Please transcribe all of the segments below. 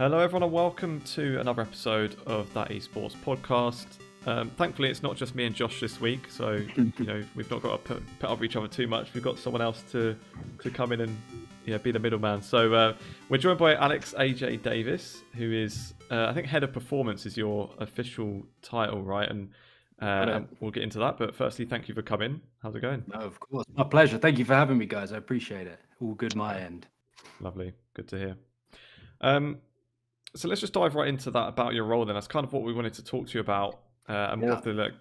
Hello, everyone, and welcome to another episode of That Esports Podcast. Thankfully, it's not just me and Josh this week, so we've not got to put up each other too much. We've got someone else to come in and be the middleman. So we're joined by Alex AJ Davies, who is I think head of performance is your official title, right? And we'll get into that. But firstly, thank you for coming. How's it going? No, of course, my pleasure. Thank you for having me, guys. I appreciate it. All good my end. Lovely, good to hear. So let's just dive right into that about your role then. That's kind of what we wanted to talk to you about, and more of the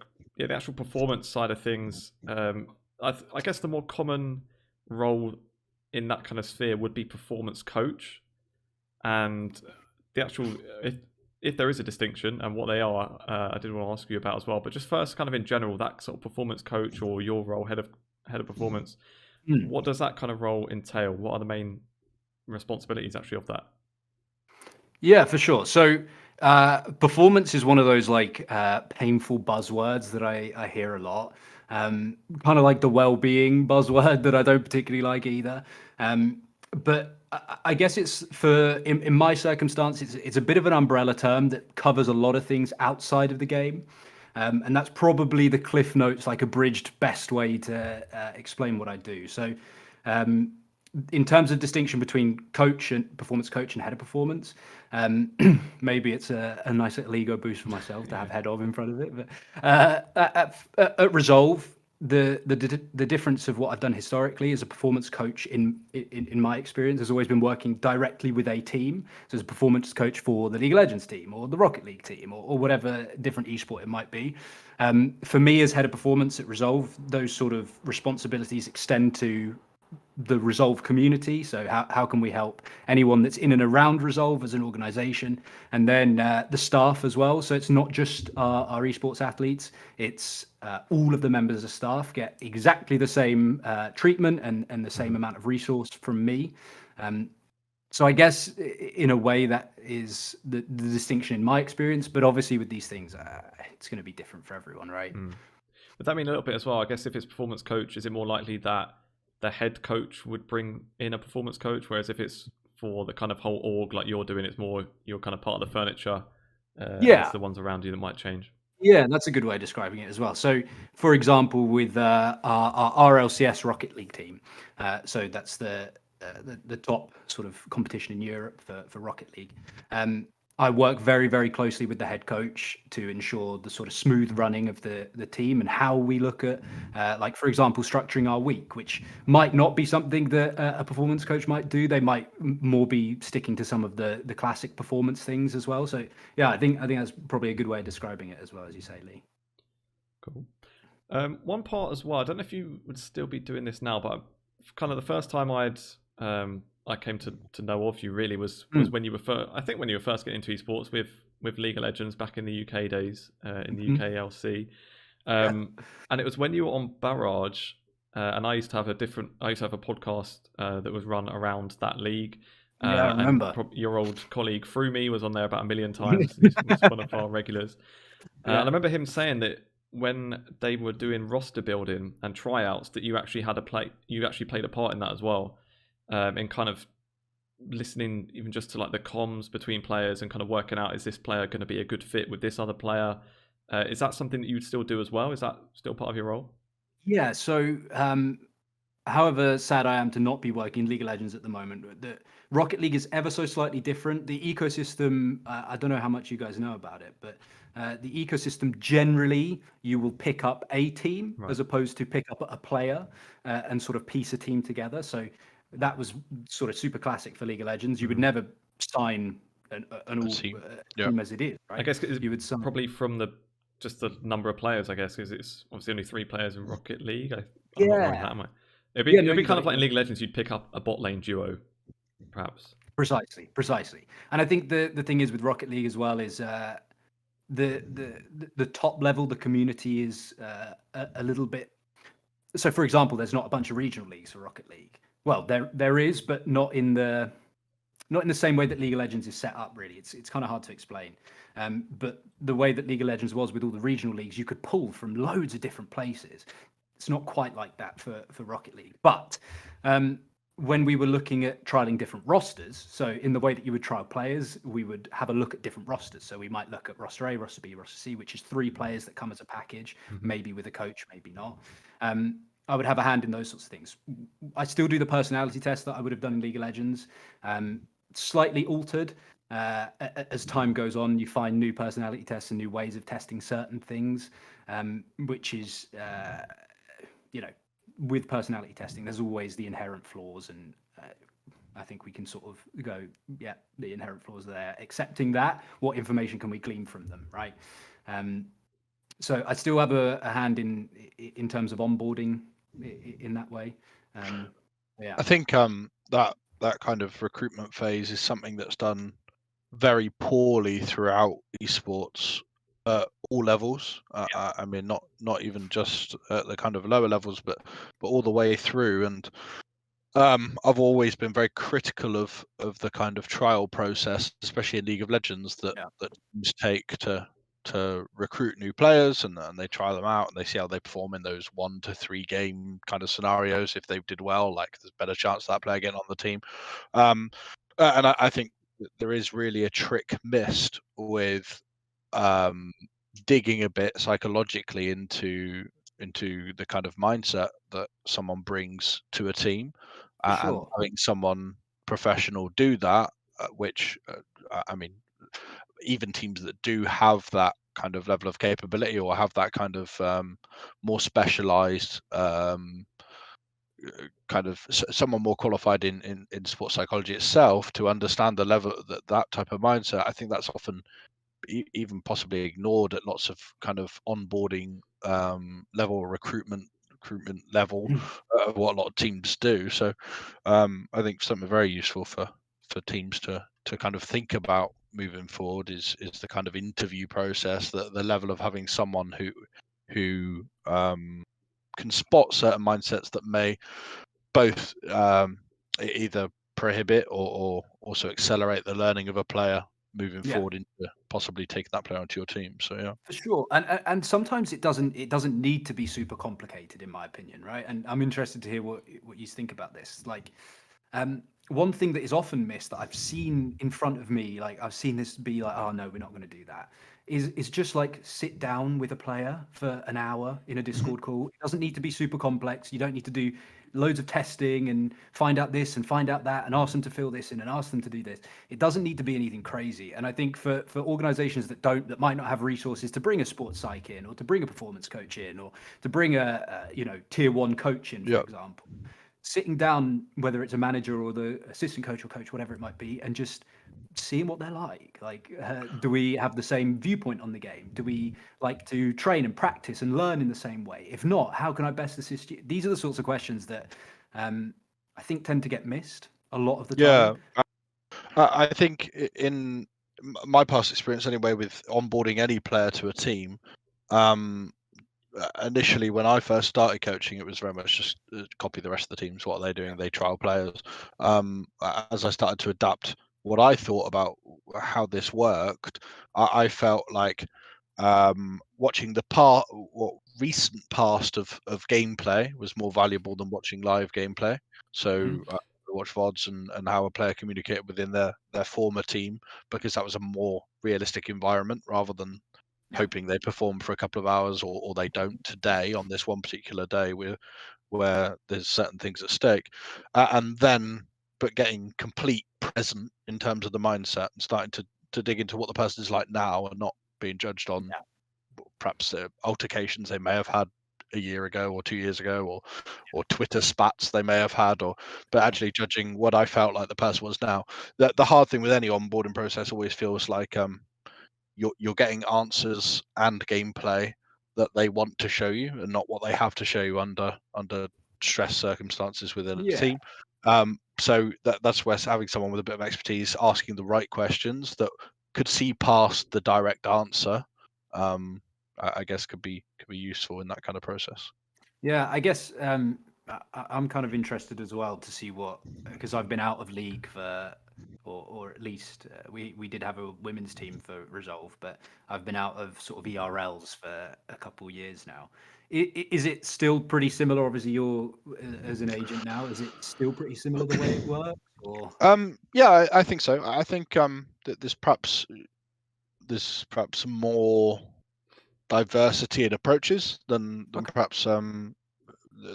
actual performance side of things. I guess the more common role in that kind of sphere would be performance coach, and the actual if there is a distinction and what they are, I did want to ask you about as well. But just first, kind of in general, that sort of performance coach or your role, head of performance, what does that kind of role entail? What are the main responsibilities actually of that? Yeah, for sure. So performance is one of those painful buzzwords that I hear a lot. Kind of like the well-being buzzword that I don't particularly like either. But I guess it's in my circumstance, it's a bit of an umbrella term that covers a lot of things outside of the game. And that's probably the Cliff Notes, like abridged best way to explain what I do. So in terms of distinction between coach and performance coach and head of performance, maybe it's a nice little ego boost for myself to have head of in front of it. But at Resolve, the difference of what I've done historically as a performance coach in my experience has always been working directly with a team. So as a performance coach for the League of Legends team or the Rocket League team or whatever different esport it might be. For me as head of performance at Resolve, those sort of responsibilities extend to the Resolve community. So how can we help anyone that's in and around Resolve as an organization, and then the staff as well. So it's not just our esports athletes, it's all of the members of staff get exactly the same treatment and the same amount of resource from me. So I guess in a way that is the distinction in my experience, but obviously with these things, it's going to be different for everyone, right? Would that mean a little bit as well? I guess if it's performance coach, is it more likely that the head coach would bring in a performance coach, whereas if it's for the kind of whole org like you're doing, it's more you're kind of part of the furniture. It's the ones around you that might change. Yeah, that's a good way of describing it as well. So, for example, with our RLCS Rocket League team, so that's the top sort of competition in Europe for Rocket League. I work very, very closely with the head coach to ensure the sort of smooth running of the team and how we look at, like, for example, structuring our week, which might not be something that a performance coach might do. They might more be sticking to some of the classic performance things as well. So, yeah, I think that's probably a good way of describing it as well, as you say, Lee. Cool. One part as well, I don't know if you would still be doing this now, but kind of the first time I came to know of you really was when you were when you were first getting into esports with League of Legends back in the UK days, in the UK LC, and it was when you were on Barrage, and I used to have a podcast that was run around that league. Yeah, I remember. Your old colleague Furneaux was on there about 1 million times. He's one of our regulars. And I remember him saying that when they were doing roster building and tryouts, that you actually played a part in that as well. And kind of listening even just to like the comms between players and kind of working out, is this player going to be a good fit with this other player? Is that something that you would still do as well? Is that still part of your role? Yeah, so however sad I am to not be working League of Legends at the moment, the Rocket League is ever so slightly different. The ecosystem, I don't know how much you guys know about it, but the ecosystem generally, you will pick up a team as opposed to pick up a player and sort of piece a team together. So that was sort of super classic for League of Legends. You would never sign an all team as it is, right? I guess you would sign probably from just the number of players, I guess, because it's obviously only 3 players in Rocket League. I'm not wrong with that, am I? It'd be kind of like in League of Legends, you'd pick up a bot lane duo, perhaps. Precisely. And I think the thing is with Rocket League as well is the top level, the community is a little bit. So, for example, there's not a bunch of regional leagues for Rocket League. Well, there is, but not in the same way that League of Legends is set up. Really, it's kind of hard to explain. But the way that League of Legends was with all the regional leagues, you could pull from loads of different places. It's not quite like that for Rocket League. But when we were looking at trialing different rosters, so in the way that you would trial players, we would have a look at different rosters. So we might look at roster A, roster B, roster C, which is 3 players that come as a package, maybe with a coach, maybe not. I would have a hand in those sorts of things. I still do the personality test that I would have done in League of Legends, slightly altered. As time goes on, you find new personality tests and new ways of testing certain things, which is, with personality testing, there's always the inherent flaws, and I think we can sort of go, yeah, the inherent flaws are there. Accepting that, what information can we glean from them, right? So I still have a hand in terms of onboarding in that way. Yeah, I think that kind of recruitment phase is something that's done very poorly throughout esports at all levels. I mean, not even just at the kind of lower levels, but all the way through. And I've always been very critical of the kind of trial process, especially in League of Legends, that teams take to recruit new players, and they try them out and they see how they perform in those 1 to 3 game kind of scenarios. If they did well, like, there's a better chance of that player getting on the team. And I think there is really a trick missed with digging a bit psychologically into the kind of mindset that someone brings to a team, and having someone professional do that, which I mean, even teams that do have that kind of level of capability or have that kind of more specialized kind of someone more qualified in sports psychology itself to understand the level that type of mindset, I think that's often even possibly ignored at lots of kind of onboarding level, recruitment level of what a lot of teams do. So I think something very useful for teams to kind of think about moving forward is the kind of interview process, the level of having someone who can spot certain mindsets that may both either prohibit or also accelerate the learning of a player moving forward into possibly taking that player onto your team. So yeah, for sure. And sometimes it doesn't need to be super complicated, in my opinion, right? And I'm interested to hear what you think about this. Like, one thing that is often missed that I've seen in front of me, like I've seen this be like, oh no, we're not going to do that, is just like sit down with a player for an hour in a Discord call. It doesn't need to be super complex. You don't need to do loads of testing and find out this and find out that and ask them to fill this in and ask them to do this. It doesn't need to be anything crazy. And I think for organizations that might not have resources to bring a sports psych in, or to bring a performance coach in, or to bring a tier 1 coach in, for example, sitting down, whether it's a manager or the assistant coach or coach, whatever it might be, and just seeing what they're like. Like, do we have the same viewpoint on the game? Do we like to train and practice and learn in the same way? If not, how can I best assist you? These are the sorts of questions that I think tend to get missed a lot of the time. Yeah, I think in my past experience anyway with onboarding any player to a team, initially when I first started coaching, it was very much just copy the rest of the teams. What are they doing? They trial players. As I started to adapt what I thought about how this worked, I felt like watching the recent past of gameplay was more valuable than watching live gameplay. So watch VODs and how a player communicated within their former team, because that was a more realistic environment rather than hoping they perform for a couple of hours or they don't today on this one particular day where there's certain things at stake, but getting complete present in terms of the mindset and starting to dig into what the person is like now and not being judged on perhaps altercations they may have had a year ago or 2 years ago, or Twitter spats they may have had, but actually judging what I felt like the person was now. The hard thing with any onboarding process always feels like you're getting answers and gameplay that they want to show you and not what they have to show you under stress circumstances within a team. So that's where having someone with a bit of expertise asking the right questions that could see past the direct answer, I guess could be useful in that kind of process. Yeah, I guess I'm kind of interested as well to see because I've been out of league or at least we did have a women's team for Resolve, but I've been out of sort of ERLs for a couple of years now. Is it still pretty similar? Obviously, you're as an agent now. Is it still pretty similar the way it works? Or Yeah, I think so. I think that there's perhaps more diversity in approaches than perhaps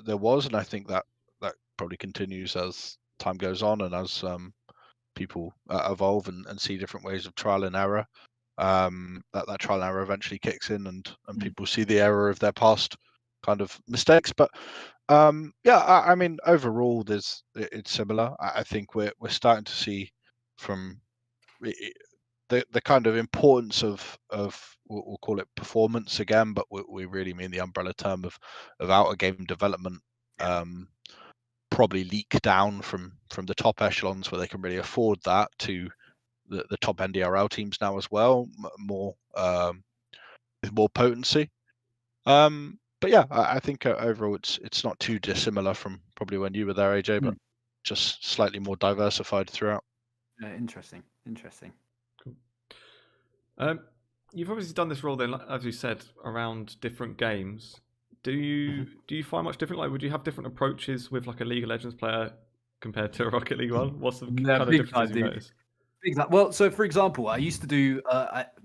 there was, and I think that probably continues as time goes on and as people evolve and see different ways of trial and error. That trial and error eventually kicks in, and people see the error of their past kind of mistakes. But yeah, I mean, overall, it's similar. I think we're starting to see from the kind of importance of we'll call it performance again, but we really mean the umbrella term of outer game development. Probably leak down from the top echelons where they can really afford that to the top NDRL teams now as well, more with more potency. But yeah, I think overall it's not too dissimilar from probably when you were there, AJ, but just slightly more diversified throughout. Interesting. Cool. You've obviously done this role then, as you said, around different games. Do you find much different? Like, would you have different approaches with like a League of Legends player compared to a Rocket League one? What's the kind of differences you notice? Well, so for example, I used to do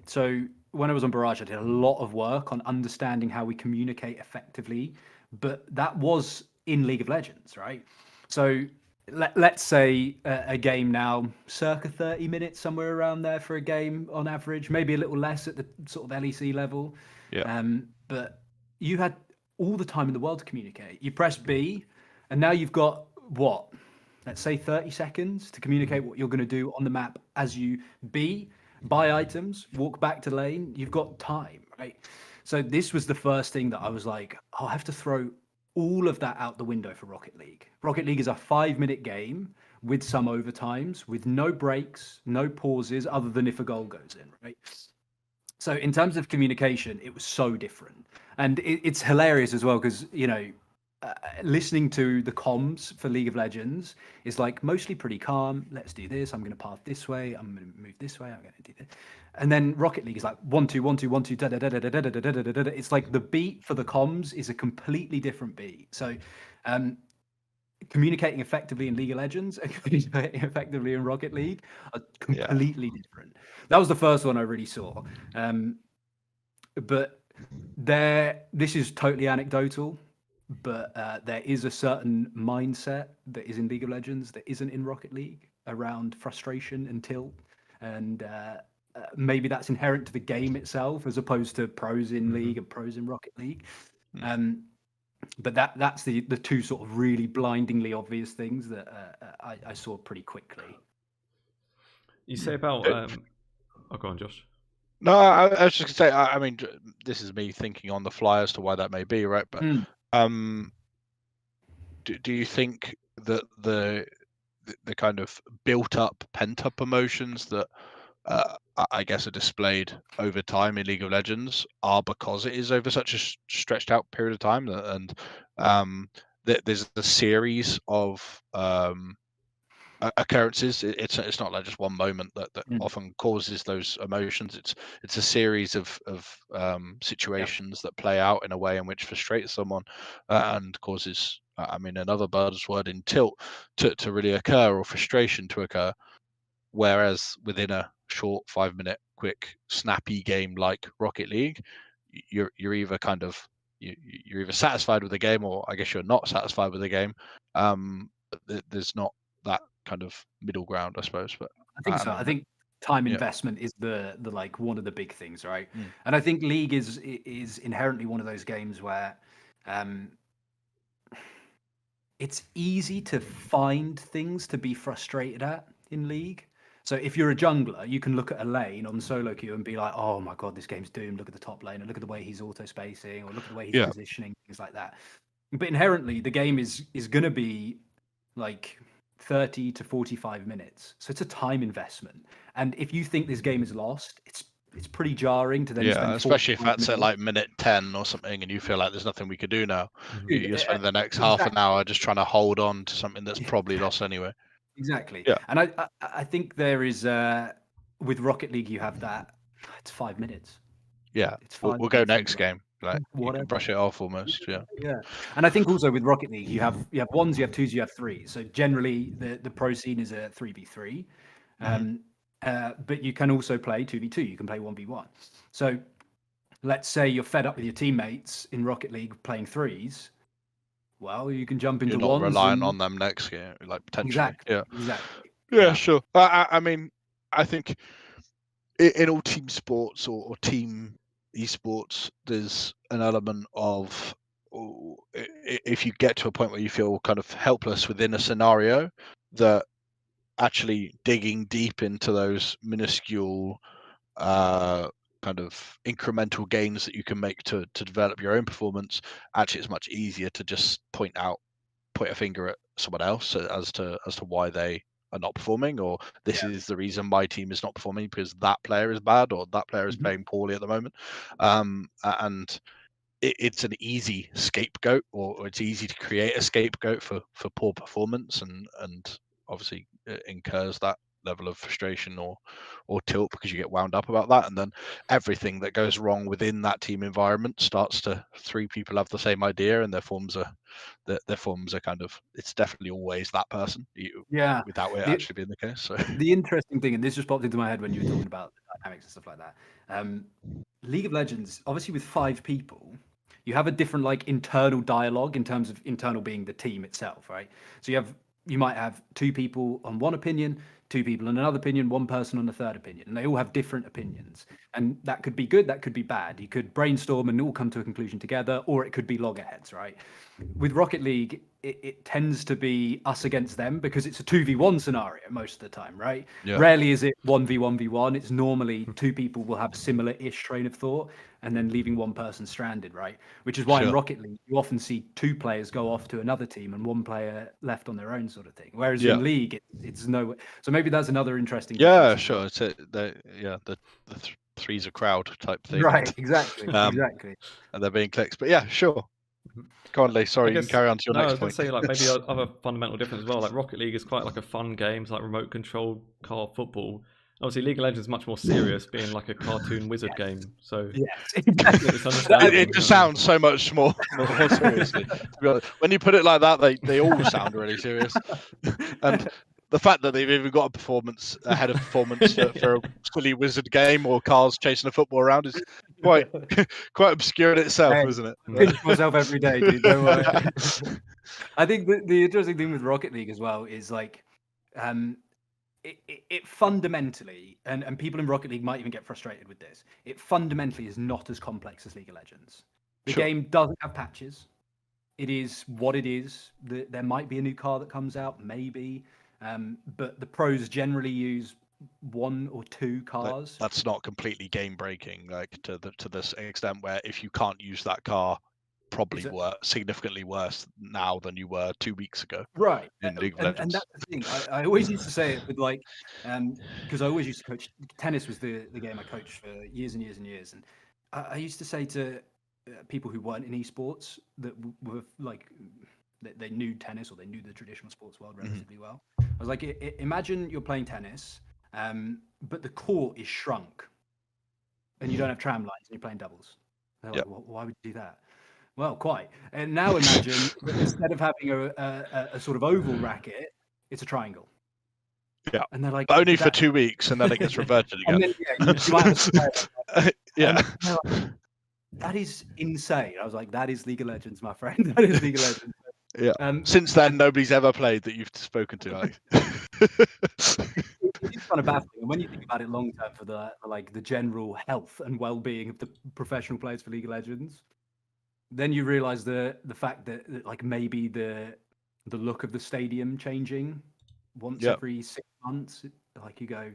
so when I was on Barrage, I did a lot of work on understanding how we communicate effectively, but that was in League of Legends, right? So let's say a game now, circa 30 minutes, somewhere around there for a game on average, maybe a little less at the sort of LEC level. Yeah. But you had all the time in the world to communicate. You press B, and now you've got what? Let's say 30 seconds to communicate what you're going to do on the map as you buy items, walk back to lane. You've got time, right? So this was the first thing that I was like, I'll have to throw all of that out the window for Rocket League. Rocket League is a 5-minute game with some overtimes, with no breaks, no pauses, other than if a goal goes in, right? So in terms of communication, it was so different. And it's hilarious as well because, listening to the comms for League of Legends is like mostly pretty calm. Let's do this. I'm going to path this way. I'm going to move this way. I'm going to do this. And then Rocket League is like 1 2 1 2 1 2 da da da da da da da da da da. It's like the beat for the comms is a completely different beat. So, communicating effectively in League of Legends and communicating effectively in Rocket League are completely different. That was the first one I really saw. But this is totally anecdotal. But there is a certain mindset that is in League of Legends that isn't in Rocket League around frustration and tilt. And maybe that's inherent to the game itself as opposed to pros in League and pros in Rocket League. But that's the two sort of really blindingly obvious things that I saw pretty quickly. You say about... Oh, go on, Josh. No, I was just going to say, I mean, this is me thinking on the fly as to why that may be, right? But do you think that the kind of built up, pent up emotions that I guess are displayed over time in League of Legends are because it is over such a stretched out period of time, and there's a series of occurrences. It's not like just one moment that often causes those emotions. It's a series of situations that play out in a way in which frustrates someone and causes, I mean, another buzzword in tilt to really occur, or frustration to occur. Whereas within a short 5-minute quick snappy game like Rocket League, you're either kind of you're either satisfied with the game, or I guess you're not satisfied with the game. There's not that kind of middle ground, I suppose. But I think so. I think time investment is the like one of the big things, right? And I think League is inherently one of those games where it's easy to find things to be frustrated at in League. So if you're a jungler, you can look at a lane on solo queue and be like, oh my god, this game's doomed. Look at the top lane, and look at the way he's auto spacing, or look at the way he's positioning, things like that. But inherently, the game is going to be like 30 to 45 minutes. So it's a time investment. And if you think this game is lost, it's pretty jarring to then Yeah, spend especially if 45 that's at minutes. like minute 10 or something, and you feel like there's nothing we could do now. Dude, You're spending the next half an exactly. hour just trying to hold on to something that's probably lost anyway. Exactly. Yeah. And I think there is with Rocket League you have that it's 5 minutes. Yeah, It's we'll 5 go minutes, next game. Like you whatever. can brush it off almost. Yeah. Yeah. And I think also with Rocket League you have ones, you have twos, you have threes. So generally the pro scene is a 3v3. But you can also play 2v2. You can play 1v1. So let's say you're fed up with your teammates in Rocket League playing threes. Well, you can jump into You're not ones. relying on them next game, like potentially. Exactly. Yeah. Exactly. Yeah, sure. I mean, I think in all team sports or team esports, there's an element of if you get to a point where you feel kind of helpless within a scenario, that actually digging deep into those minuscule kind of incremental gains that you can make to develop your own performance, actually it's much easier to just point a finger at someone else as to why they are not performing, or this is the reason my team is not performing because that player is bad or that player is playing poorly at the moment. And it's an easy scapegoat, or it's easy to create a scapegoat for poor performance, and obviously it incurs that level of frustration or tilt because you get wound up about that, and then everything that goes wrong within that team environment starts to, three people have the same idea and their forms are kind of, it's definitely always that person without it actually being the case. So the interesting thing, and this just popped into my head when you were talking about the dynamics and stuff like that, League of Legends, obviously with 5 people, you have a different like internal dialogue in terms of internal being the team itself, right? So you might have 2 people on one opinion, 2 people on another opinion, 1 person on a third opinion, and they all have different opinions. And that could be good, that could be bad. You could brainstorm and all come to a conclusion together, or it could be loggerheads, right? With Rocket League, it tends to be us against them because it's a 2v1 scenario most of the time, right? Yeah. Rarely is it 1v1v1. It's normally 2 people will have similar-ish train of thought and then leaving 1 person stranded, right? Which is why in Rocket League, you often see 2 players go off to another team and 1 player left on their own sort of thing. Whereas in League, it's no. So maybe that's another interesting difference. Sure. It's the three's a crowd type thing. Right, exactly. Exactly. And they're being clicks. But yeah, sure. Go on, Lee. Sorry, you can carry on to your next point. I was going to say, like, maybe other fundamental difference as well. Like, Rocket League is quite like a fun game. It's like remote controlled car football. Obviously, League of Legends is much more serious, being like a cartoon wizard game. So it just sounds so much more seriously. To be honest. When you put it like that, they all sound really serious. And the fact that they've even got a performance ahead of performance for a silly wizard game or cars chasing a football around is quite obscure in itself, isn't it? Pinch myself every day, dude. Don't worry. I think the interesting thing with Rocket League as well is like, it fundamentally, and people in Rocket League might even get frustrated with this, it fundamentally is not as complex as League of Legends. The game doesn't have patches. It is what it is. There might be a new car that comes out, maybe. But the pros generally use 1 or 2 cars. That's not completely game breaking, like to this extent where if you can't use that car, probably significantly worse now than you were 2 weeks ago. Right. In League of Legends. And that's the thing. I always used to say it with like, because I always used to coach. Tennis was the game I coached for years and years and years. And I used to say to people who weren't in esports that were like, they knew tennis or they knew the traditional sports world relatively well. I was like, imagine you're playing tennis, but the court is shrunk and you don't have tram lines and you're playing doubles. They're like, well, why would you do that? Well, quite. And now imagine that instead of having a sort of oval racket, it's a triangle. Yeah. And they're like, but only for 2 weeks and then it gets reverted again. And then, you might have yeah. Like, that is insane. I was like, that is League of Legends, my friend. That is League of Legends. Yeah. Since then, nobody's ever played that you've spoken to, Alex. It's kind of baffling. And when you think about it long term for the general health and well-being of the professional players for League of Legends, then you realize the fact that like maybe the look of the stadium changing once every 6 months, like you go,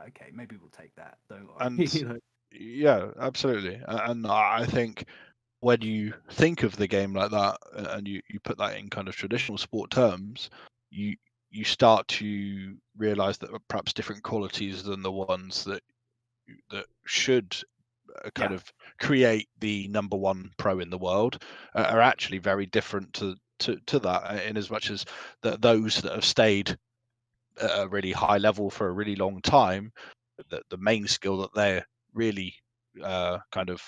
okay, maybe we'll take that. Don't worry. And yeah, absolutely. And I think when you think of the game like that and you put that in kind of traditional sport terms, you start to realize that perhaps different qualities than the ones that that should kind of create the number one pro in the world are actually very different to that, in as much as those that have stayed at a really high level for a really long time, the main skill that they're really kind of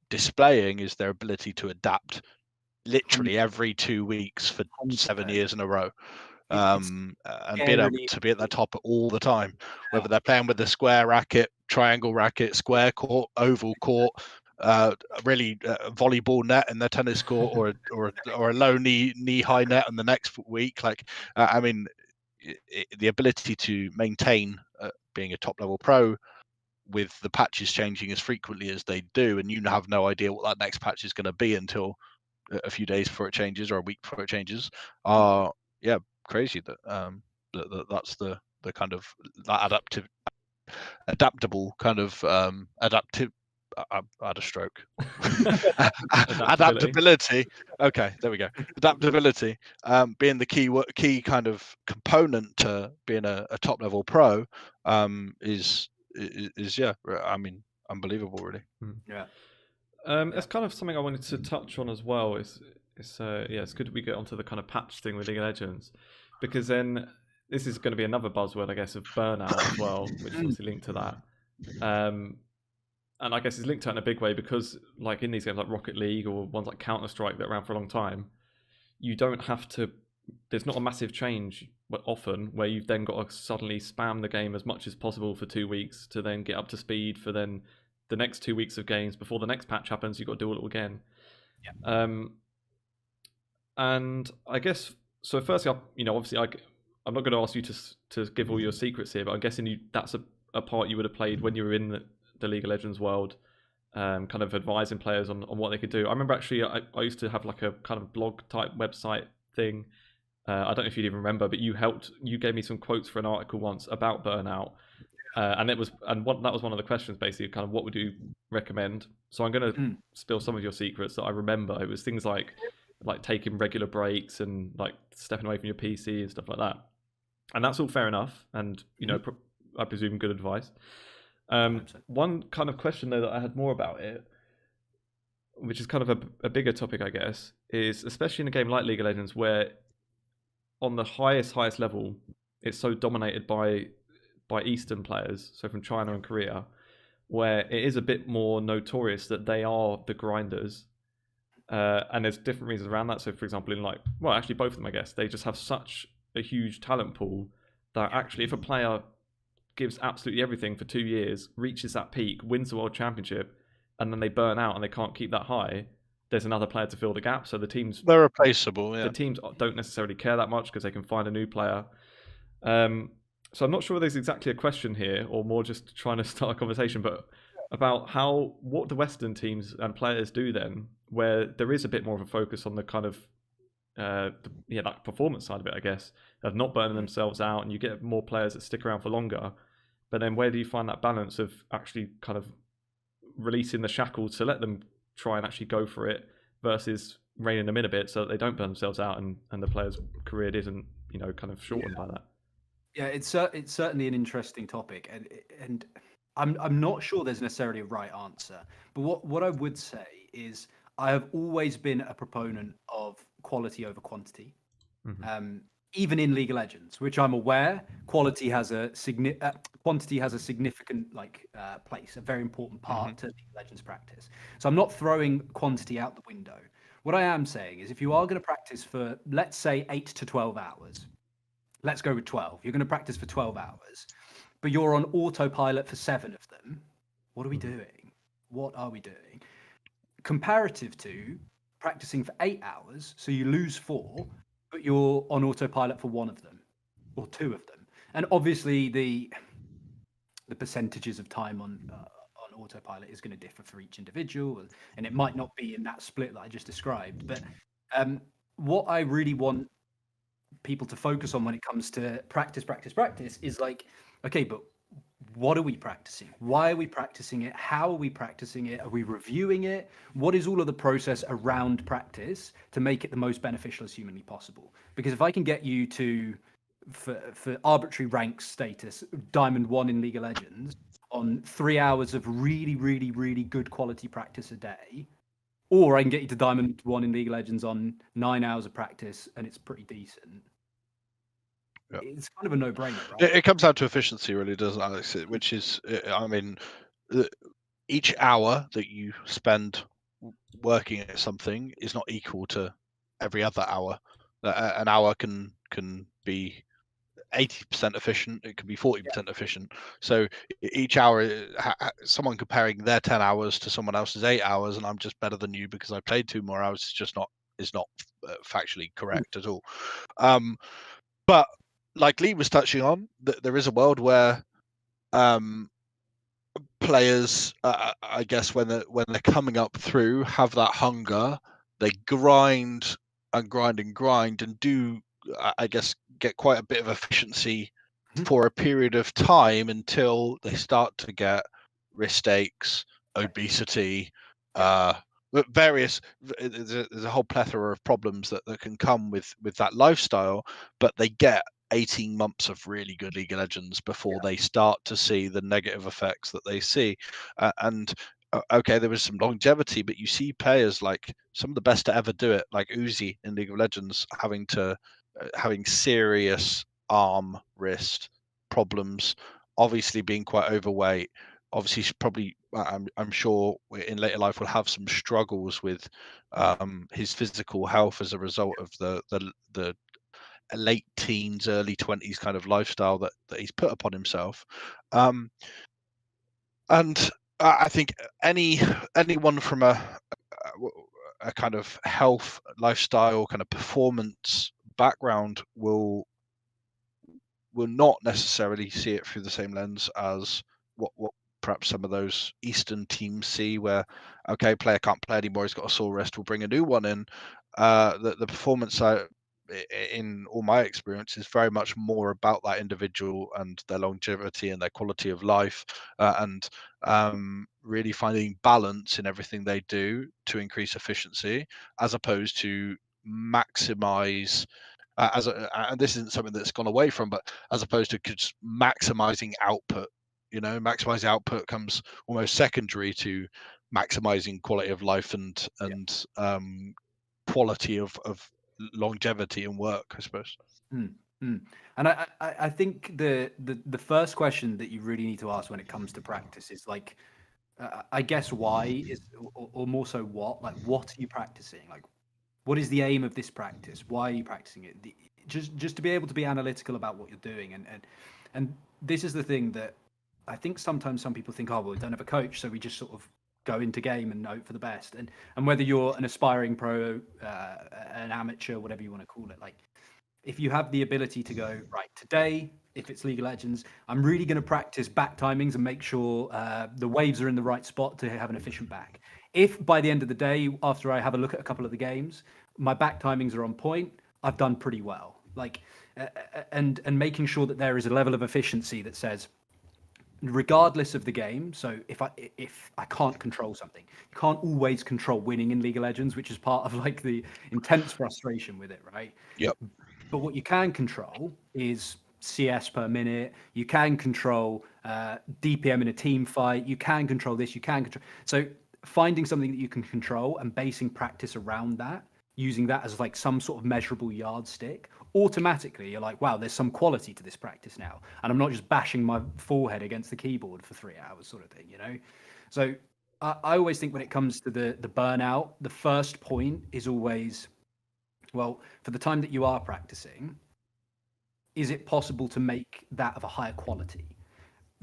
displaying is their ability to adapt literally every 2 weeks for 7 years in a row, and being able to be at the top all the time, whether they're playing with the square racket, triangle racket, square court, oval court, really volleyball net in the tennis court, or a low knee high net in the next week. Like, I mean, the ability to maintain being a top level pro with the patches changing as frequently as they do, and you have no idea what that next patch is going to be until a few days before it changes or a week before it changes, are crazy. That's the kind of that adaptable kind of adaptive. I had a stroke. Adaptability. Okay, there we go. Adaptability being the key kind of component to being a top level pro is I mean, unbelievable, really. Yeah. It's kind of something I wanted to touch on as well. It's good we get onto the kind of patch thing with League of Legends, because then this is going to be another buzzword, I guess, of burnout as well, which is obviously linked to that. And I guess it's linked to it in a big way because, like in these games like Rocket League or ones like Counter-Strike that are around for a long time, you don't have to. There's not a massive change, but often where you've then got to suddenly spam the game as much as possible for 2 weeks to then get up to speed for then the next 2 weeks of games before the next patch happens. You've got to do it all again. Yeah. And I guess so. Firstly, obviously, I'm not going to ask you to give all your secrets here, but I'm guessing that's a part you would have played when you were in the League of Legends world, kind of advising players on what they could do. I remember actually I used to have like a kind of blog type website thing. I don't know if you'd even remember, but you gave me some quotes for an article once about burnout. That was one of the questions, basically, kind of what would you recommend? So I'm going to spill some of your secrets that I remember. It was things like taking regular breaks and like stepping away from your PC and stuff like that. And that's all fair enough. And, I presume good advice. One kind of question though that I had more about it, which is kind of a bigger topic, I guess, is especially in a game like League of Legends where on the highest level, it's so dominated by Eastern players, so from China and Korea, where it is a bit more notorious that they are the grinders, and there's different reasons around that. So, for example, in actually both of them, I guess, they just have such a huge talent pool that actually, if a player gives absolutely everything for 2 years, reaches that peak, wins the world championship, and then they burn out and they can't keep that high, there's another player to fill the gap. So they're replaceable. Yeah. The teams don't necessarily care that much because they can find a new player. So I'm not sure there's exactly a question here, or more just trying to start a conversation, but about what the Western teams and players do then, where there is a bit more of a focus on the kind of that performance side of it, I guess, of not burning themselves out, and you get more players that stick around for longer. But then where do you find that balance of actually kind of releasing the shackles to let them try and actually go for it versus reining them in a bit so that they don't burn themselves out and the player's career isn't kind of shortened by that? Yeah, it's certainly an interesting topic, and I'm not sure there's necessarily a right answer. But what I would say is I have always been a proponent of quality over quantity. Mm-hmm. Even in League of Legends, which I'm aware, quantity has a significant place, a very important part to League of Legends practice. So I'm not throwing quantity out the window. What I am saying is if you are going to practice for, let's say, 8 to 12 hours, let's go with 12. You're going to practice for 12 hours, but you're on autopilot for 7 of them. What are we doing? What are we doing? Comparative to practicing for 8 hours, so you lose 4, but you're on autopilot for 1 of them or 2 of them. And obviously the percentages of time on autopilot is going to differ for each individual, and it might not be in that split that I just described. But what I really want people to focus on when it comes to practice is like, okay, but what are we practicing? Why are we practicing it? How are we practicing it? Are we reviewing it? What is all of the process around practice to make it the most beneficial as humanly possible? Because if I can get you to, for arbitrary rank status, Diamond 1 in League of Legends on 3 hours of really, really, really good quality practice a day, or I can get you to Diamond 1 in League of Legends on 9 hours of practice and it's pretty decent. Yeah. It's kind of a no-brainer, right? It comes down to efficiency, really, doesn't it, Alex? Which is, I mean, each hour that you spend working at something is not equal to every other hour. An hour can be 80% efficient, it can be 40% efficient. So each hour, someone comparing their 10 hours to someone else's 8 hours, and I'm just better than you because I played 2 more hours, is not factually correct at all. But like Lee was touching on, there is a world where players, I guess, when they're coming up through, have that hunger, they grind and grind and grind, and do, I guess, get quite a bit of efficiency for a period of time until they start to get wrist aches, obesity, various. There's a whole plethora of problems that can come with that lifestyle, but they get 18 months of really good League of Legends before they start to see the negative effects that they see. And okay, there was some longevity, but you see players like some of the best to ever do it, like Uzi in League of Legends, having serious arm wrist problems, obviously being quite overweight. Obviously, probably, I'm sure in later life will have some struggles with his physical health as a result of the late teens, early 20s kind of lifestyle that he's put upon himself. And I think anyone from a kind of health, lifestyle, kind of performance background will not necessarily see it through the same lens as what perhaps some of those Eastern teams see, where, okay, player can't play anymore, he's got a sore wrist, we'll bring a new one in. The performance side, in all my experience, is very much more about that individual and their longevity and their quality of life, and really finding balance in everything they do to increase efficiency, as opposed to maximize, and this isn't something that's gone away from, but as opposed to just maximizing output. Maximizing output comes almost secondary to maximizing quality of life and quality of longevity and work, I suppose. And I think the first question that you really need to ask when it comes to practice is like, I guess why is, or more so what, like, what are you practicing? Like, what is the aim of this practice? Why are you practicing it? Just to be able to be analytical about what you're doing. And this is the thing that I think sometimes some people think, oh, well, we don't have a coach, so we just sort of go into game and hope for the best. And whether you're an aspiring pro, an amateur, whatever you want to call it, like, if you have the ability to go, right, today, if it's League of Legends, I'm really going to practice back timings and make sure the waves are in the right spot to have an efficient back. If by the end of the day, after I have a look at a couple of the games, my back timings are on point, I've done pretty well. Like, and making sure that there is a level of efficiency that says, regardless of the game, so if I can't control something, you can't always control winning in League of Legends, which is part of like the intense frustration with it, right? Yep. But what you can control is CS per minute. You can control DPM in a team fight. You can control this. You can control. So finding something that you can control and basing practice around that, using that as like some sort of measurable yardstick, automatically you're like, wow, there's some quality to this practice now. And I'm not just bashing my forehead against the keyboard for 3 hours sort of thing, So I always think when it comes to the burnout, the first point is always, well, for the time that you are practicing, is it possible to make that of a higher quality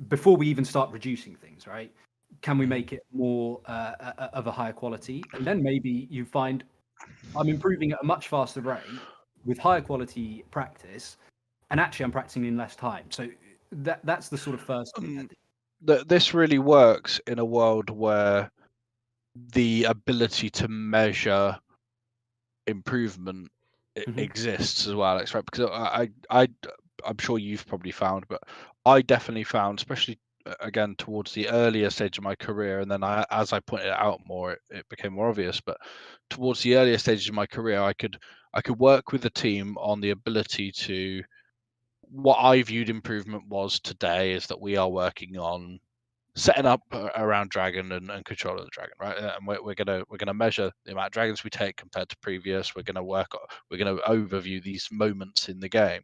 before we even start reducing things, right? Can we make it more of a higher quality? And then maybe you find I'm improving at a much faster rate with higher quality practice, and actually I'm practicing in less time. So that's the sort of first thing. This really works in a world where the ability to measure improvement exists as well, Alex, right? Because I'm sure you've probably found, but I definitely found, especially again towards the earlier stage of my career, and then as I pointed it out more, it became more obvious. But towards the earlier stages of my career, I could work with the team on the ability to, what I viewed improvement was today is that we are working on setting up around dragon and control of the dragon, right? And we're gonna measure the amount of dragons we take compared to previous. We're gonna overview these moments in the game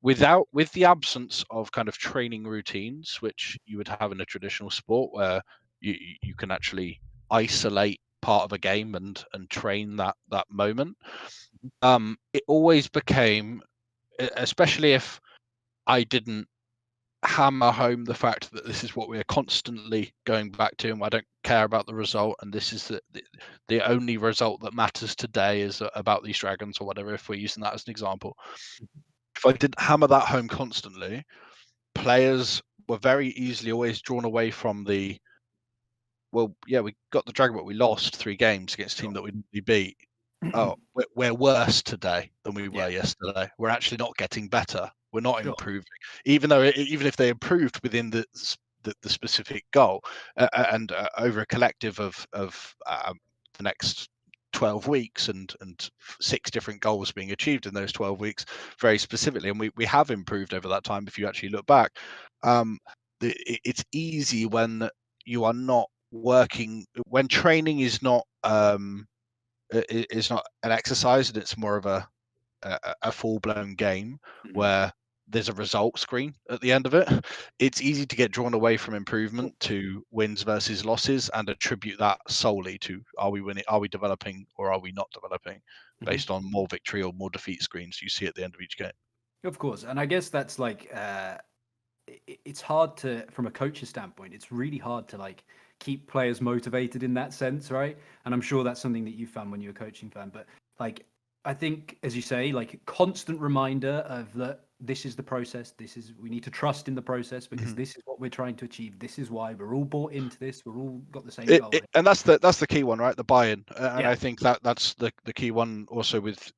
with the absence of kind of training routines, which you would have in a traditional sport where you can actually isolate part of a game and train that moment. It always became, especially if I didn't hammer home the fact that this is what we are constantly going back to, and I don't care about the result, and this is the only result that matters today is about these dragons or whatever, if we're using that as an example. If I didn't hammer that home constantly, players were very easily always drawn away from the, well, yeah, we got the dragon, but we lost 3 games against a team that we beat. Oh, we're worse today than we were yesterday. We're actually not getting better. We're not improving, even if they improved within the specific goal, and over a collective of the next 12 weeks and 6 different goals being achieved in those 12 weeks very specifically, and we have improved over that time if you actually look back. It's easy when you are not working, when training is not an exercise and it's more of a full-blown game where there's a result screen at the end of it. It's easy to get drawn away from improvement to wins versus losses and attribute that solely to, are we winning, are we developing, or are we not developing, based on more victory or more defeat screens you see at the end of each game. Of course, and I guess that's like it's hard to, from a coach's standpoint, it's really hard to like keep players motivated in that sense, right? And I'm sure that's something that you found when you were coaching, Fan. But like, I think, as you say, like constant reminder of that this is the process. We need to trust in the process because this is what we're trying to achieve. This is why we're all bought into this. We're all got the same goal. And that's the key one, right? The buy-in. And I think that's the key one also with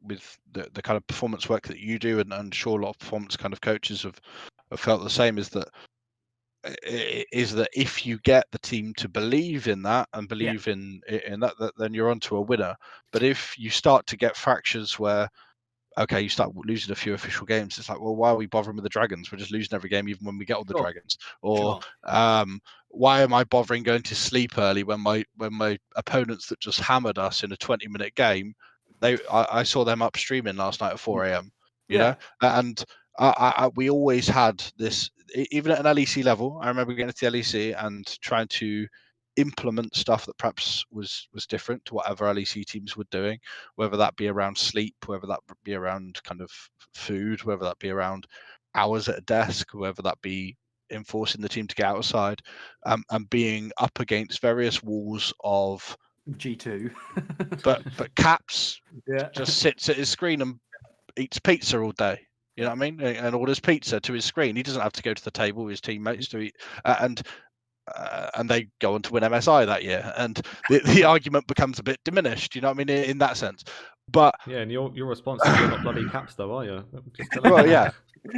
the kind of performance work that you do, and sure a lot of performance kind of coaches have felt the same, is that if you get the team to believe in that and believe in that, then you're onto a winner. But if you start to get fractures where, okay, you start losing a few official games, it's like, well, why are we bothering with the dragons? We're just losing every game, even when we get all the dragons. Or why am I bothering going to sleep early when my opponents that just hammered us in a 20-minute game, I saw them up streaming last night at 4 a.m. You know, and we always had this, even at an LEC level. I remember getting to the LEC and trying to implement stuff that perhaps was different to whatever LEC teams were doing, whether that be around sleep, whether that be around kind of food, whether that be around hours at a desk, whether that be enforcing the team to get outside, and being up against various walls of G2. but Caps just sits at his screen and eats pizza all day. You know what I mean? And orders pizza to his screen. He doesn't have to go to the table with his teammates to eat. And they go on to win MSI that year. And the argument becomes a bit diminished. You know what I mean? In that sense. But yeah, and your response is, you're not bloody Caps though, are you? Well, yeah.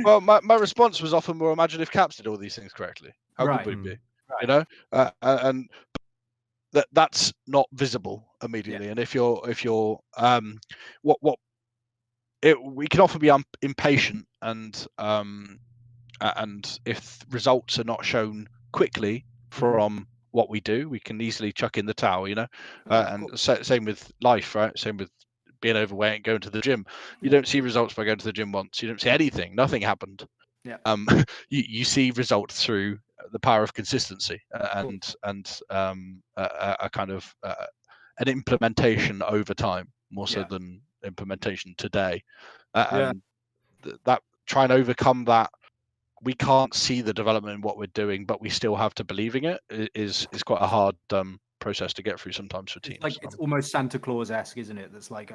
Well, my response was often, well, imagine if Caps did all these things correctly. How good would it be? Right. You know? And that's not visible immediately. And if you're we can often be impatient, and if results are not shown quickly from what we do, we can easily chuck in the towel, you know. And same with life, right? Same with being overweight and going to the gym. You don't see results by going to the gym once. You don't see anything. Nothing happened. You see results through the power of consistency and a kind of an implementation over time, more so than implementation today. And that, try and overcome that, we can't see the development in what we're doing, but we still have to believe in it, is quite a hard process to get through sometimes for teams. It's almost Santa Claus-esque, isn't it? That's like,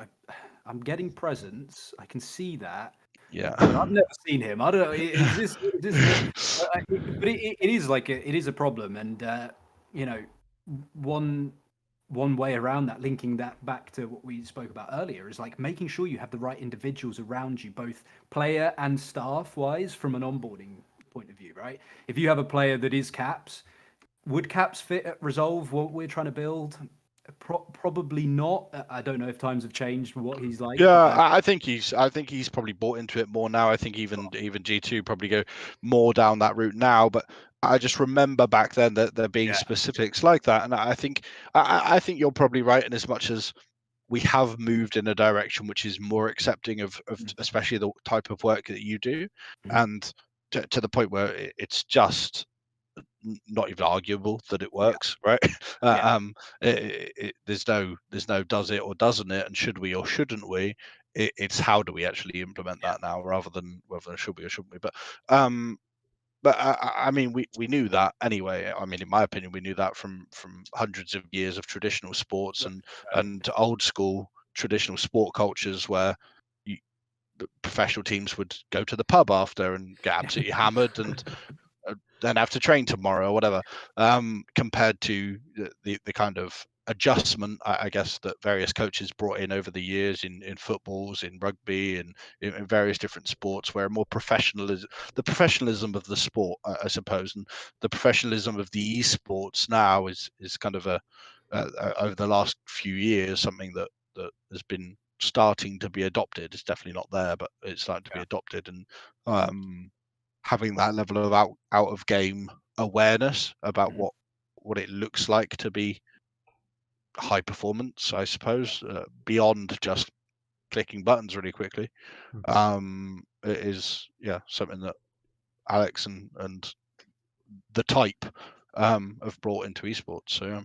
I'm getting presents. I can see that. Yeah, but I've never seen him. I don't know. But it is like it is a problem, and you know, one way around that, linking that back to what we spoke about earlier, is like making sure you have the right individuals around you, both player and staff wise, from an onboarding point of view, right? If you have a player that is Caps, would Caps fit at Resolve what we're trying to build? Probably not. I don't know if times have changed what he's like. Yeah, I think he's probably bought into it more now. I think even G2 probably go more down that route now. But I just remember back then that there being specifics like that, and I think you're probably right in as much as we have moved in a direction which is more accepting of especially the type of work that you do, and to the point where it's just not even arguable that it works, right? There's no does it or doesn't it, and should we or shouldn't we? It's how do we actually implement that now, rather than whether should we or shouldn't we. But I mean, we knew that anyway. I mean, in my opinion, we knew that from hundreds of years of traditional sports and old school traditional sport cultures where the professional teams would go to the pub after and get absolutely hammered and then have to train tomorrow or whatever. Compared to the kind of adjustment, I guess, that various coaches brought in over the years in footballs, in rugby, and in various different sports, where more the professionalism of the sport, I suppose, and the professionalism of the esports now is kind of over the last few years something that has been starting to be adopted. It's definitely not there, but it's starting to be adopted, and having that level of out of game awareness about what it looks like to be high performance, I suppose, beyond just clicking buttons really quickly, it is something that Alex and the type have brought into esports. So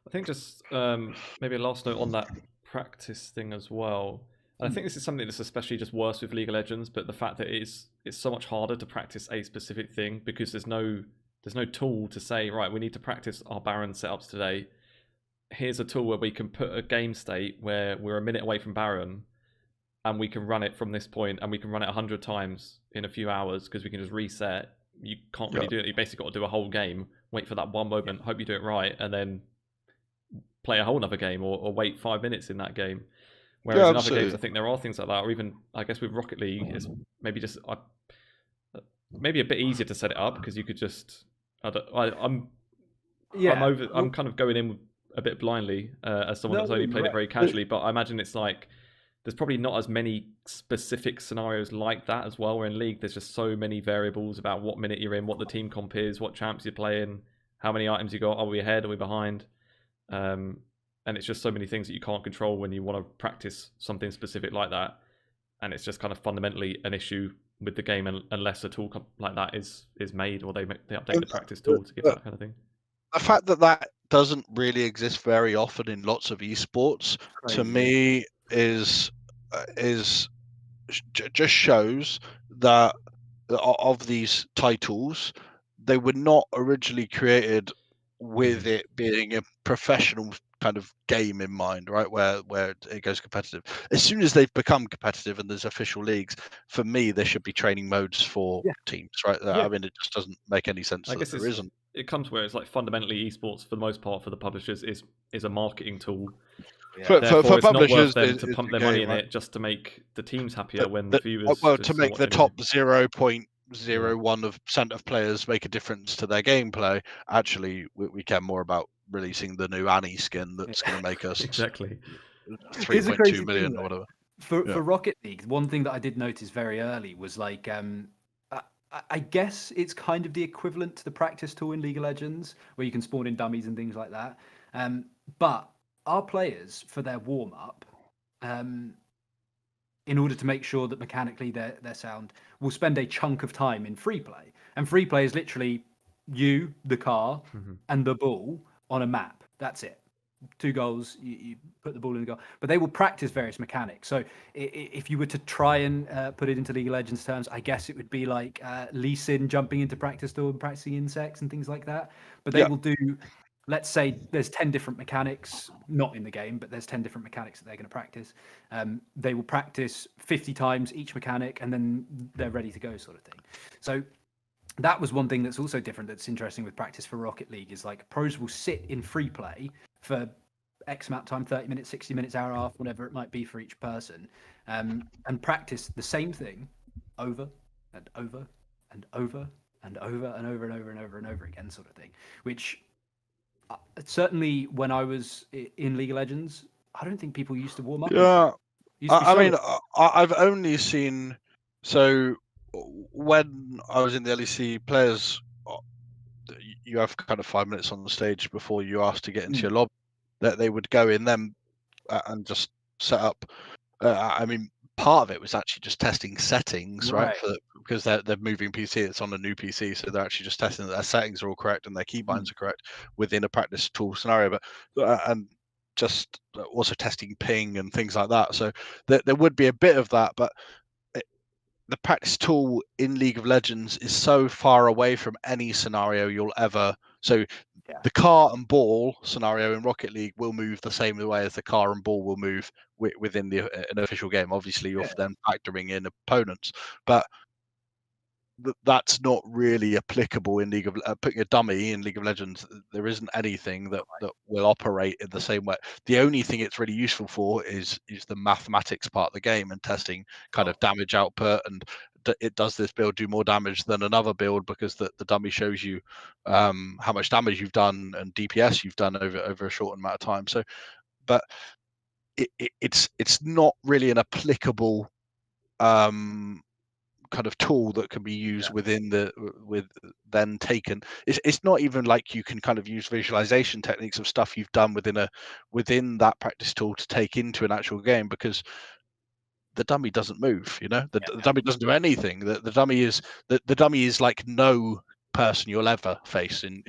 I think just maybe a last note on that practice thing as well. And I think this is something that's especially just worse with League of Legends, but the fact that it's so much harder to practice a specific thing because there's no tool to say, right, we need to practice our Baron setups today. Here's a tool where we can put a game state where we're a minute away from Baron and we can run it from this point and we can run it 100 times in a few hours because we can just reset. You can't really do it. You basically got to do a whole game, wait for that one moment, hope you do it right, and then play a whole other game or wait 5 minutes in that game. Whereas in other games, I think there are things like that, or even I guess with Rocket League, it's maybe just maybe a bit easier to set it up because you could just. I'm kind of going in a bit blindly as someone that's only played it very casually, but I imagine it's like there's probably not as many specific scenarios like that as well. Where in League, there's just so many variables about what minute you're in, what the team comp is, what champs you're playing, how many items you got, are we ahead, are we behind? And it's just so many things that you can't control when you want to practice something specific like that. And it's just kind of fundamentally an issue with the game unless a tool like that is made or they update the practice tool to give that kind of thing. The fact that doesn't really exist very often in lots of esports, to me, is just shows that of these titles, they were not originally created with it being a professional kind of game in mind, right? Where it goes competitive. As soon as they've become competitive and there's official leagues, for me, there should be training modes for teams, right? I mean, it just doesn't make any sense that there isn't. It comes where it's like fundamentally esports for the most part for the publishers is a marketing tool. For publishers, it's not worth them to pump their money in it just to make the teams happier when the viewers. Well, to make the top 0.01% of players make a difference to their gameplay. Actually, we care more about releasing the new Annie skin that's going to make us exactly 3.2 million or whatever. For Rocket League, one thing that I did notice very early was like I guess it's kind of the equivalent to the practice tool in League of Legends, where you can spawn in dummies and things like that. But our players, for their warm up, in order to make sure that mechanically they're sound, will spend a chunk of time in free play. And free play is literally you, the car, and the ball on a map. That's it. 2 goals, you put the ball in the goal. But they will practice various mechanics. So if you were to try and put it into League of Legends terms, I guess it would be like Lee Sin jumping into practice store and practicing insects and things like that. But they will do, let's say there's 10 different mechanics, not in the game, but there's 10 different mechanics that they're going to practice. They will practice 50 times each mechanic and then they're ready to go, sort of thing. So that was one thing that's also different that's interesting with practice for Rocket League is like pros will sit in free play for X amount of time, 30 minutes, 60 minutes, hour and a half, whatever it might be for each person, and practice the same thing over and over and over and over and over and over and over and over again, sort of thing, which certainly when I was in League of Legends, I don't think people used to warm up. I mean, I've only seen, so when I was in the LEC, players you have kind of 5 minutes on the stage before you ask to get into your lobby, that they would go in them and just set up. I mean, part of it was actually just testing settings, right? Because they're moving PC, it's on a new PC, so they're actually just testing that their settings are all correct and their keybinds are correct within a practice tool scenario. But and just also testing ping and things like that. So there would be a bit of that, but the practice tool in League of Legends is so far away from any scenario you'll ever. So the car and ball scenario in Rocket League will move the same way as the car and ball will move within an official game. Obviously, you're then factoring in opponents, but that's not really applicable in League of putting a dummy in League of Legends. There isn't anything that will operate in the same way. The only thing it's really useful for is the mathematics part of the game and testing kind of damage output, and it does this build do more damage than another build because the dummy shows you how much damage you've done and DPS you've done over a short amount of time. So, but it's not really an applicable kind of tool that can be used within with then taken. It's not even like you can kind of use visualization techniques of stuff you've done within that practice tool to take into an actual game, because the dummy doesn't move. The dummy doesn't do anything. The dummy is like no person you'll ever face in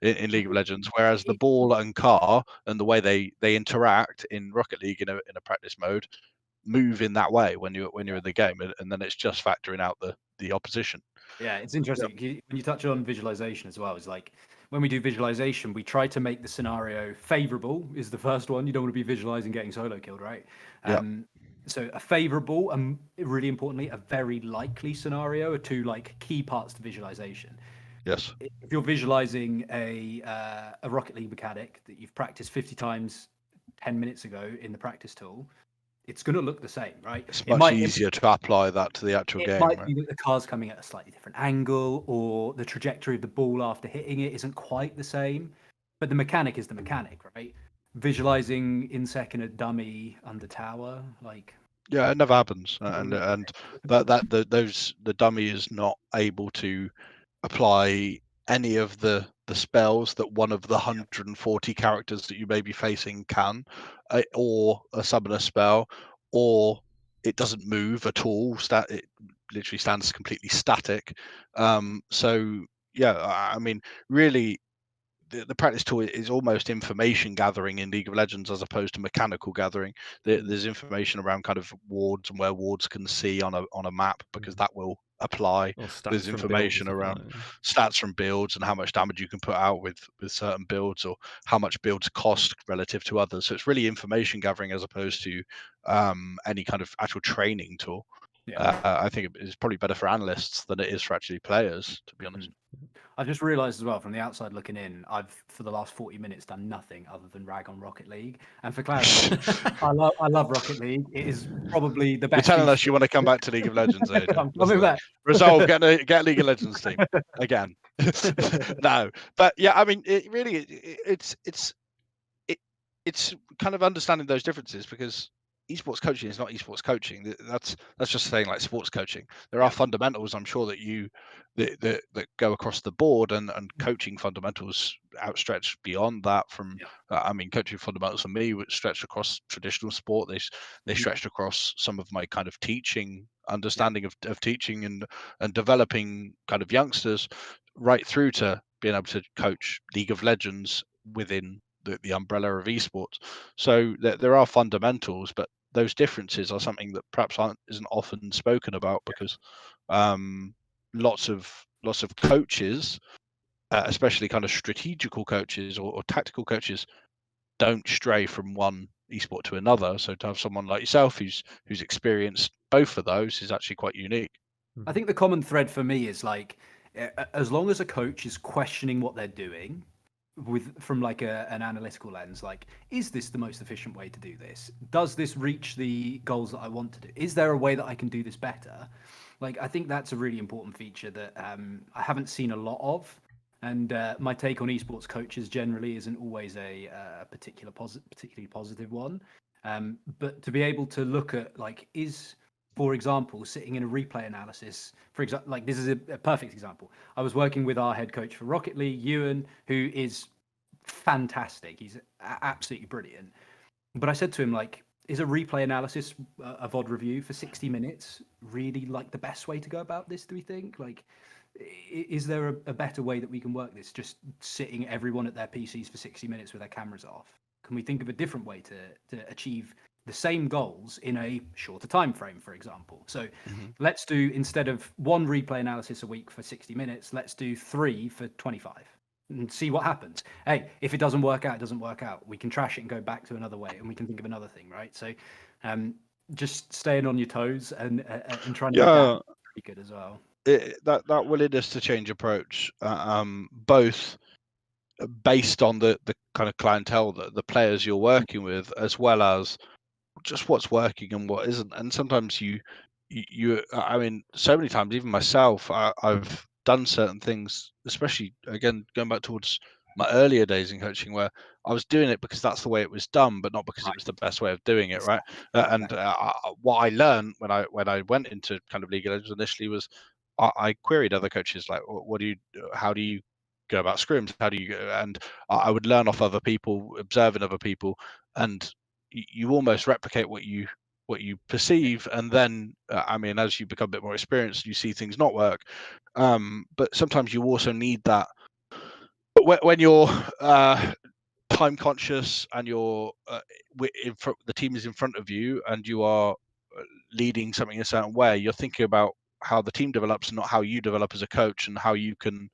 League of Legends, whereas the ball and car and the way they interact in Rocket League in a practice mode move in that way when you're in the game, and then it's just factoring out the opposition. It's interesting when you touch on visualization as well. It's like when we do visualization, we try to make the scenario favorable is the first one. You don't want to be visualizing getting solo killed, right? So a favorable and really importantly a very likely scenario are two like key parts to visualization. Yes. If you're visualizing a Rocket League mechanic that you've practiced 50 times 10 minutes ago in the practice tool, it's going to look the same, right? It's much easier to apply that to the actual game. It might be that the car's coming at a slightly different angle, or the trajectory of the ball after hitting it isn't quite the same, but the mechanic is the mechanic, right? Visualizing in second a dummy under tower, like it never happens, and the dummy is not able to apply any of the spells that one of the 140 characters that you may be facing can, or a summoner spell, or it doesn't move at all. It literally stands completely static. So I mean, really, the practice tool is almost information gathering in League of Legends as opposed to mechanical gathering. There's information around kind of wards and where wards can see on a map, because that will apply. There's information around stats from builds and how much damage you can put out with certain builds, or how much builds cost relative to others. So it's really information gathering as opposed to any kind of actual training tool. I think it's probably better for analysts than it is for actually players, to be honest. I've just realised as well, from the outside looking in, I've for the last 40 minutes done nothing other than rag on Rocket League. And for clarity, I love Rocket League. It is probably the best. You're telling us you want to come back to League of Legends, eh? I'm coming back. Resolve, get a League of Legends team again. No, but I mean, it really it's kind of understanding those differences, because esports coaching is not esports coaching. That's just saying like sports coaching. There are fundamentals, I'm sure, that go across the board, and coaching fundamentals outstretch beyond that. From I mean, coaching fundamentals for me which stretched across traditional sport. They stretched across some of my kind of teaching understanding of teaching and developing kind of youngsters, right through to being able to coach League of Legends within the umbrella of esports. So there are fundamentals, but those differences are something that perhaps isn't often spoken about, because lots of coaches, especially kind of strategical coaches or tactical coaches, don't stray from one esport to another. So to have someone like yourself who's experienced both of those is actually quite unique. I think the common thread for me is like, as long as a coach is questioning what they're doing from like an analytical lens, like, is this the most efficient way to do this? Does this reach the goals that I want to do? Is there a way that I can do this better? Like, I think that's a really important feature that I haven't seen a lot of. And my take on esports coaches generally isn't always a particularly positive one. But to be able to look at, like, is for example, sitting in a replay analysis, for example, like this is a perfect example. I was working with our head coach for Rocket League, Ewan, who is fantastic. He's absolutely brilliant. But I said to him, like, is a replay analysis, a VOD review for 60 minutes really like the best way to go about this, do we think? Like, is there a better way that we can work this? Just sitting everyone at their PCs for 60 minutes with their cameras off? Can we think of a different way to achieve the same goals in a shorter time frame, for example? So let's do, instead of one replay analysis a week for 60 minutes, let's do 3 for 25 and see what happens. Hey, if it doesn't work out, it doesn't work out. We can trash it and go back to another way, and we can think of another thing, right? So just staying on your toes and trying to adapt is pretty good as well. That willingness to change approach, both based on the kind of clientele, the players you're working with, as well as just what's working and what isn't. And sometimes you I mean, so many times, even myself, I've done certain things, especially again going back towards my earlier days in coaching, where I was doing it because that's the way it was done, but not because it was the best way of doing it, right? And what I learned when I went into kind of League of Legends initially was I queried other coaches, like, how do you go about scrims? How do you go? And I would learn off other people, observing other people, and you almost replicate what you perceive, and then I mean, as you become a bit more experienced, you see things not work. But sometimes you also need that. But when you're time conscious and you're the team is in front of you and you are leading something a certain way, you're thinking about how the team develops, not how you develop as a coach, and how you can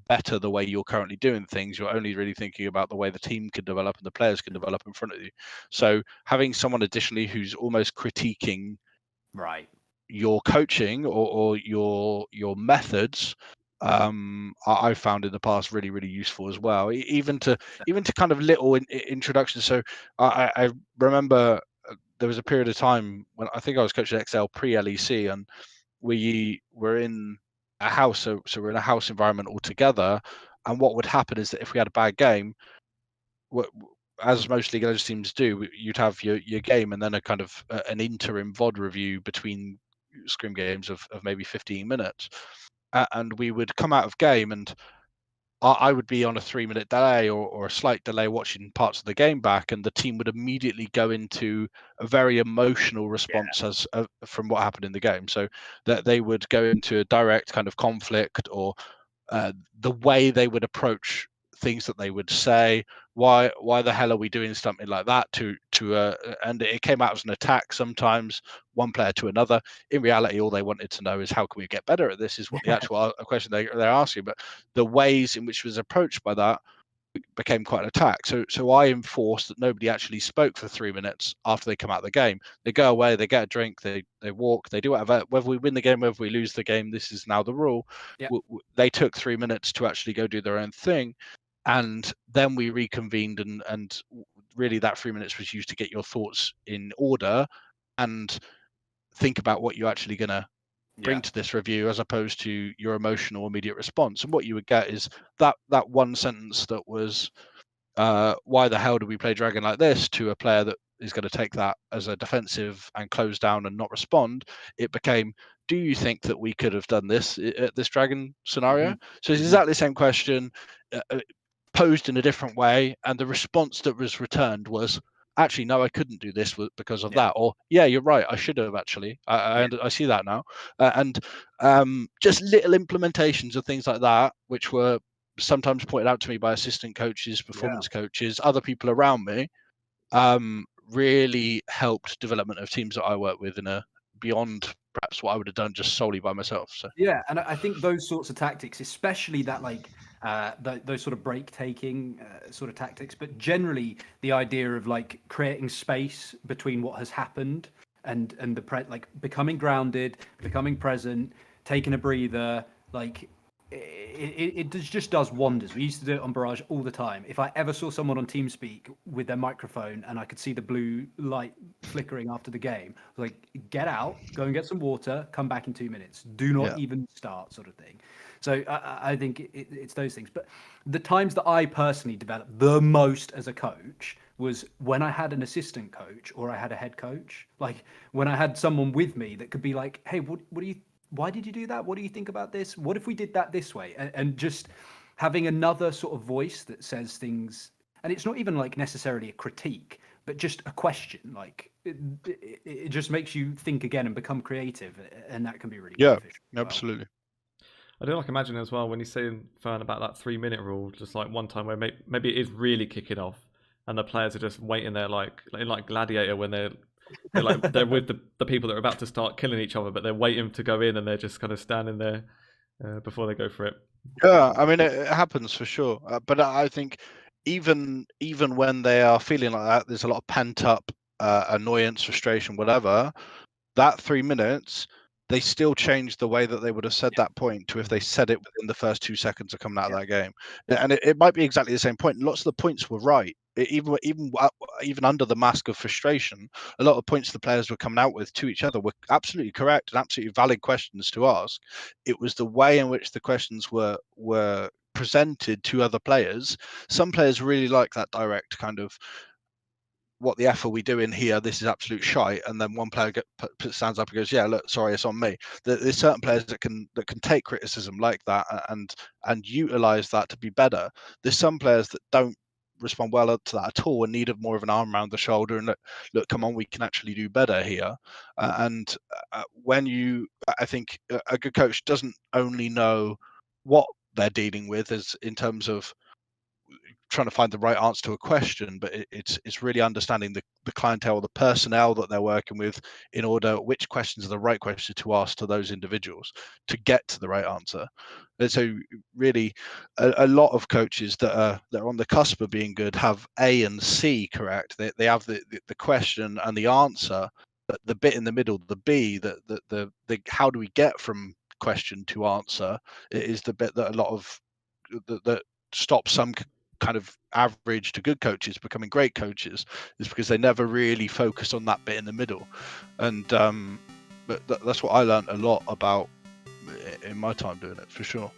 better the way you're currently doing things. You're only really thinking about the way the team can develop and the players can develop in front of you. So having someone additionally who's almost critiquing your coaching or your methods, I've found in the past really, really useful as well. Even to kind of little introductions. So I remember there was a period of time when I think I was coaching XL pre-LEC, and we were in a house, so we're in a house environment altogether. And what would happen is that if we had a bad game, as most League of Legends teams do, you'd have your game and then a kind of an interim VOD review between scrim games of maybe 15 minutes. And we would come out of game, and I would be on a 3-minute delay or a slight delay watching parts of the game back, and the team would immediately go into a very emotional response from what happened in the game. So that they would go into a direct kind of conflict, or the way they would approach things that they would say. Why the hell are we doing something like that and it came out as an attack sometimes, one player to another. In reality, all they wanted to know is how can we get better at this, is what the actual question they're asking. But the ways in which it was approached by that became quite an attack. So I enforced that nobody actually spoke for 3 minutes after they come out of the game. They go away, they get a drink, they walk, they do whatever. Whether we win the game, whether we lose the game, this is now the rule. They took 3 minutes to actually go do their own thing. And then we reconvened, and really that 3 minutes was used to get your thoughts in order and think about what you're actually going to bring to this review, as opposed to your emotional immediate response. And what you would get is that one sentence that was, why the hell do we play Dragon like this, to a player that is going to take that as a defensive and close down and not respond. It became, do you think that we could have done this at this Dragon scenario? So it's exactly the same question, posed in a different way, and the response that was returned was, actually, no, I couldn't do this because of that. Or, yeah, you're right, I should have actually. I see that now. And just little implementations of things like that, which were sometimes pointed out to me by assistant coaches, performance coaches, other people around me, really helped development of teams that I work with in a beyond perhaps what I would have done just solely by myself. So yeah, and I think those sorts of tactics, especially that those sort of break taking sort of tactics, but generally the idea of like creating space between what has happened and becoming grounded, becoming present, taking a breather, like it just does wonders. We used to do it on Barrage all the time. If I ever saw someone on TeamSpeak with their microphone and I could see the blue light flickering after the game, I was like, get out, go and get some water, come back in 2 minutes. Do not even start, sort of thing. So I think it's those things. But the times that I personally developed the most as a coach was when I had an assistant coach or I had a head coach, like when I had someone with me that could be like, hey, why did you do that? What do you think about this? What if we did that this way? And just having another sort of voice that says things, and it's not even like necessarily a critique, but just a question. Like it just makes you think again and become creative, and that can be really beneficial. Absolutely. I do like imagine as well when you're saying, Fern, about that 3-minute rule, just like one time where maybe it is really kicking off and the players are just waiting there like Gladiator when they're with the people that are about to start killing each other, but they're waiting to go in and they're just kind of standing there before they go for it. Yeah, I mean, it happens for sure. But I think even when they are feeling like that, there's a lot of pent up annoyance, frustration, whatever. That 3 minutes, they still changed the way that they would have said that point to if they said it within the first 2 seconds of coming out of that game. And it might be exactly the same point. Lots of the points were right. Even under the mask of frustration, a lot of points the players were coming out with to each other were absolutely correct and absolutely valid questions to ask. It was the way in which the questions were presented to other players. Some players really like that direct kind of, what the F are we doing here? This is absolute shite. And then one player stands up and goes, yeah, look, sorry, it's on me. There's certain players that can take criticism like that and utilize that to be better. There's some players that don't respond well to that at all and need more of an arm around the shoulder and look, come on, we can actually do better here. I think a good coach doesn't only know what they're dealing with as in terms of trying to find the right answer to a question, but it's really understanding the clientele, the personnel that they're working with, in order which questions are the right questions to ask to those individuals to get to the right answer. And so really a lot of coaches that are on the cusp of being good have A and C correct. They have the question and the answer, but the bit in the middle, the B, the how do we get from question to answer, is the bit that a lot of that stops some kind of average to good coaches becoming great coaches, is because they never really focus on that bit in the middle. And but that's what I learned a lot about in my time doing it, for sure.